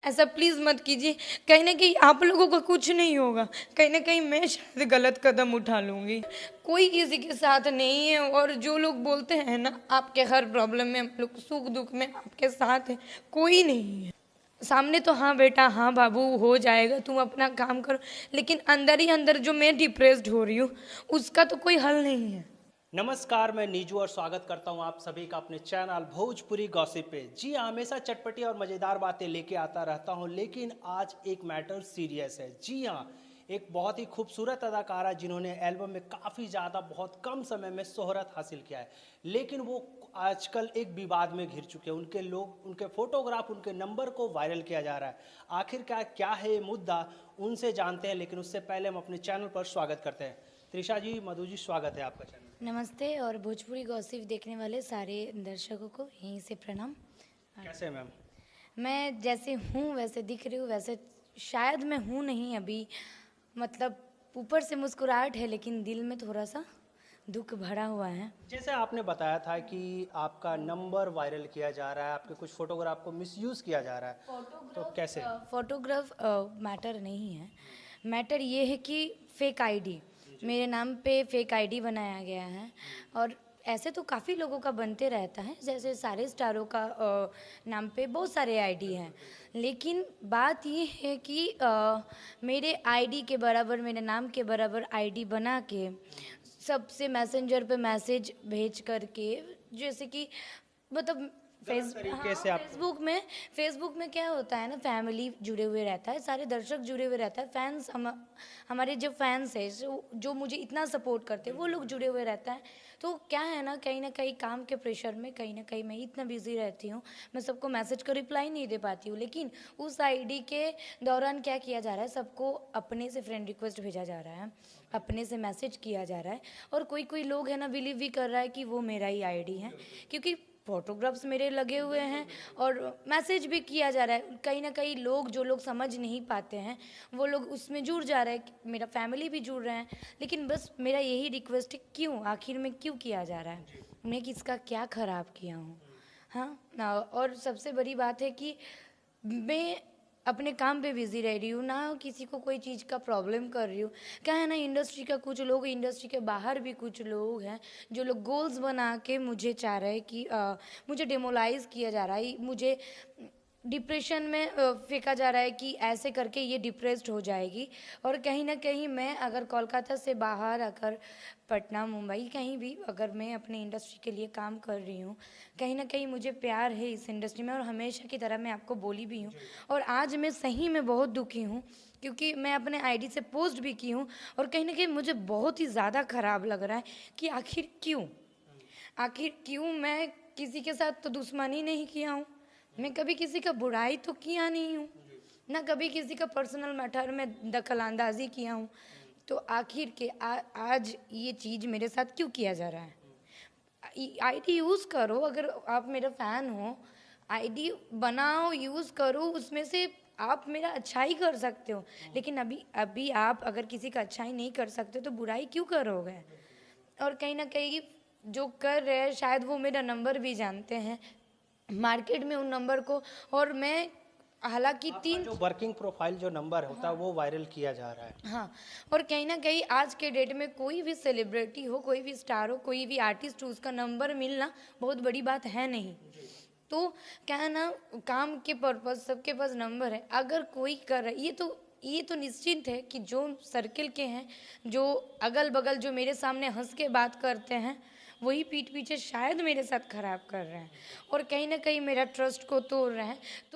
ऐसा प्लीज़ मत कीजिए। कहीं ना कहीं आप लोगों का कुछ नहीं होगा, कहीं ना कहीं मैं शायद गलत कदम उठा लूँगी। कोई किसी के साथ नहीं है, और जो लोग बोलते हैं ना आपके हर प्रॉब्लम में हम लोग सुख दुख में आपके साथ है, कोई नहीं है सामने। तो हाँ बेटा, हाँ बाबू, हो जाएगा, तुम अपना काम करो, लेकिन अंदर ही अंदर जो मैं डिप्रेस्ड हो रही हूँ उसका तो कोई हल नहीं है। नमस्कार, मैं नीजू और स्वागत करता हूं आप सभी का अपने चैनल भोजपुरी गॉसिप पे। जी हाँ, हमेशा चटपटी और मज़ेदार बातें लेके आता रहता हूं, लेकिन आज एक मैटर सीरियस है। जी हाँ, एक बहुत ही खूबसूरत अदाकारा जिन्होंने एल्बम में काफ़ी ज़्यादा बहुत कम समय में शोहरत हासिल किया है, लेकिन वो आजकल एक विवाद में घिर चुके हैं। उनके फोटोग्राफ, उनके नंबर को वायरल किया जा रहा है। आखिर क्या है ये मुद्दा, उनसे जानते हैं, लेकिन उससे पहले हम अपने चैनल पर स्वागत करते हैं। त्रिशा जी, मधु जी, स्वागत है आपका चैनल। नमस्ते, और भोजपुरी गॉसिप देखने वाले सारे दर्शकों को यहीं से प्रणाम। कैसे हैं मैम? मैं जैसे हूँ वैसे दिख रही हूँ, वैसे शायद मैं हूँ नहीं अभी। मतलब ऊपर से मुस्कुराहट है, लेकिन दिल में थोड़ा सा दुख भरा हुआ है। जैसे आपने बताया था कि आपका नंबर वायरल किया जा रहा है, आपके कुछ फोटोग्राफ को मिसयूज किया जा रहा है, तो कैसे? फोटोग्राफ मैटर नहीं है। मैटर ये है कि फेक आईडी, मेरे नाम पे फेक आईडी बनाया गया है। और ऐसे तो काफ़ी लोगों का बनते रहता है, जैसे सारे स्टारों का नाम पे बहुत सारे आईडी हैं। लेकिन बात ये है कि मेरे आईडी के बराबर, मेरे नाम के बराबर आईडी बना के सबसे मैसेंजर पे मैसेज भेज करके, जैसे कि मतलब तरीके से आप फेसबुक में क्या होता है ना, फैमिली जुड़े हुए रहता है, सारे दर्शक जुड़े हुए रहता है, फैंस हमारे जो फैंस है, जो मुझे इतना सपोर्ट करते हैं, वो लोग जुड़े हुए रहता है। तो क्या है ना कहीं काम के प्रेशर में कहीं ना कहीं मैं इतना बिजी रहती हूँ, मैं सबको मैसेज का रिप्लाई नहीं दे पाती हूँ। लेकिन उस आईडी के दौरान क्या किया जा रहा है, सबको अपने से फ्रेंड रिक्वेस्ट भेजा जा रहा है, अपने से मैसेज किया जा रहा है। और कोई कोई लोग है ना बिलीव भी कर रहा है कि वो मेरा ही आईडी है, क्योंकि फोटोग्राफ्स मेरे लगे हुए हैं और मैसेज भी किया जा रहा है। कहीं ना कहीं लोग, जो लोग समझ नहीं पाते हैं, वो लोग उसमें जुड़ जा रहे हैं, मेरा फैमिली भी जुड़ रहे हैं। लेकिन बस मेरा यही रिक्वेस्ट है, क्यों, आखिर में क्यों किया जा रहा है? मैं किसका क्या खराब किया हूँ? हाँ, और सबसे बड़ी बात है कि मैं अपने काम पे बिजी रह रही हूँ, ना किसी को कोई चीज़ का प्रॉब्लम कर रही हूँ। क्या है ना, इंडस्ट्री का कुछ लोग, इंडस्ट्री के बाहर भी कुछ लोग हैं, जो लोग गोल्स बना के मुझे चाह रहे हैं कि मुझे डिमोलाइज किया जा रहा है, मुझे डिप्रेशन में फेंका जा रहा है कि ऐसे करके ये डिप्रेस्ड हो जाएगी। और कहीं ना कहीं मैं अगर कोलकाता से बाहर, अगर पटना, मुंबई, कहीं भी अगर मैं अपने इंडस्ट्री के लिए काम कर रही हूँ, कहीं ना कहीं मुझे प्यार है इस इंडस्ट्री में, और हमेशा की तरह मैं आपको बोली भी हूँ। और आज मैं सही में बहुत दुखी हूँ, क्योंकि मैं अपने आईडी से पोस्ट भी की हूँ, और कहीं ना कहीं मुझे बहुत ही ज़्यादा ख़राब लग रहा है कि आखिर क्यों मैं किसी के साथ तो दुश्मनी नहीं किया हूँ, मैं कभी किसी का बुराई तो किया नहीं हूँ, ना कभी किसी का पर्सनल मैटर में दखल अंदाजी किया हूँ। तो आखिर के आज ये चीज़ मेरे साथ क्यों किया जा रहा है? आईडी यूज़ करो, अगर आप मेरा फ़ैन हो, आईडी बनाओ, यूज़ करो, उसमें से आप मेरा अच्छाई कर सकते हो। लेकिन अभी अभी आप अगर किसी का अच्छाई नहीं कर सकते तो बुराई क्यों करोगे? और कहीं ना कहीं जो कर रहे हैं, शायद वो मेरा नंबर भी जानते हैं मार्केट में उन नंबर को। और मैं हालांकि आपका जो वर्किंग प्रोफाइल जो नंबर होता है वो वायरल किया जा रहा है। हाँ, और कहीं ना कहीं आज के डेट में कोई भी सेलिब्रिटी हो, कोई भी स्टार हो, कोई भी आर्टिस्ट हो, उसका नंबर मिलना बहुत बड़ी बात है नहीं। तो क्या है ना, काम के पर्पज सबके पास नंबर है। अगर कोई कर रहा है, ये तो निश्चित है कि जो सर्किल के हैं, जो अगल बगल, जो मेरे सामने हंस के बात करते हैं, वही पीठ पीछे शायद मेरे साथ खराब कर रहे हैं, और कहीं ना कहीं मेरा ट्रस्ट को तोड़ रहे हैं। तो